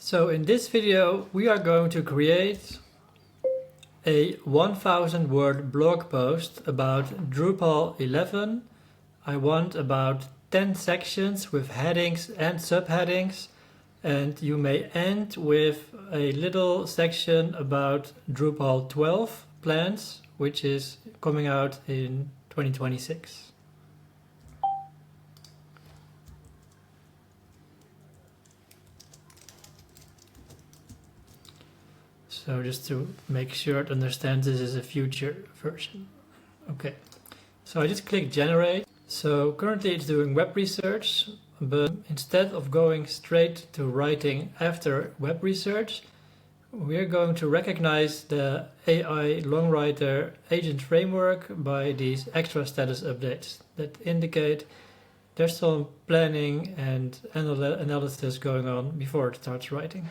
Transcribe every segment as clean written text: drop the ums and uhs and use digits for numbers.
So in this video we are going to create a 1000 word blog post about Drupal 11. I want about 10 sections with headings and subheadings, and you may end with a little section about Drupal 12 plans, which is coming out in 2026. So just to make sure it understands, this is a future version. Okay, so I just click generate. So currently it's doing web research, but instead of going straight to writing after web research, we're going to recognize the AI Longwriter agent framework by these extra status updates that indicate there's some planning and analysis going on before it starts writing.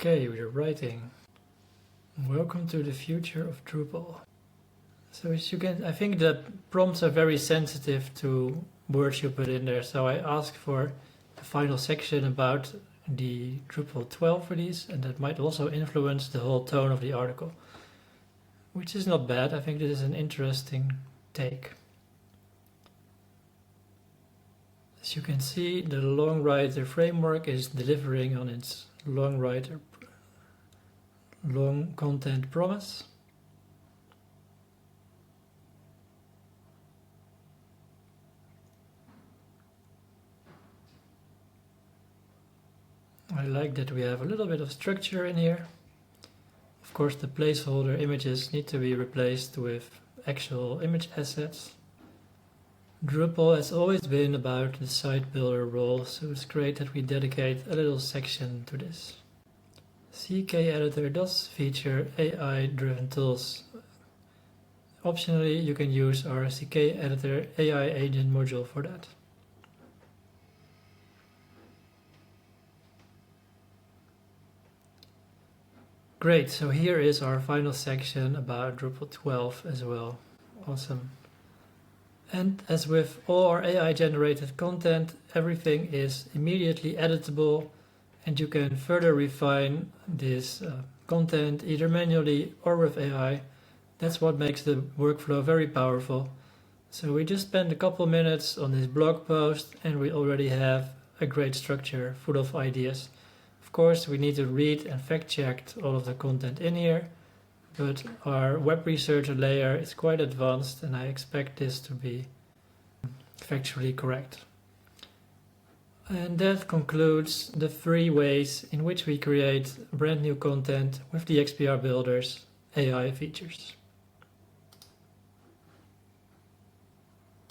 Okay, we're writing. Welcome to the future of Drupal. So as you can, I think that prompts are very sensitive to words you put in there. So I asked for the final section about the Drupal 12 release, and that might also influence the whole tone of the article, which is not bad. I think this is an interesting take. As you can see, the Longwriter framework is delivering on its Longwriter long content promise. I like that we have a little bit of structure in here. Of course, the placeholder images need to be replaced with actual image assets. Drupal has always been about the site builder role, so it's great that we dedicate a little section to this. CK Editor does feature AI-driven tools. Optionally, you can use our CK Editor AI agent module for that. Great, so here is our final section about Drupal 12 as well. Awesome. And as with all our AI-generated content, everything is immediately editable, and you can further refine this content either manually or with AI. That's what makes the workflow very powerful. So we just spent a couple minutes on this blog post and we already have a great structure full of ideas. Of course, we need to read and fact-check all of the content in here, but our web researcher layer is quite advanced and I expect this to be factually correct. And that concludes the 3 ways in which we create brand new content with DXPR Builder's AI features.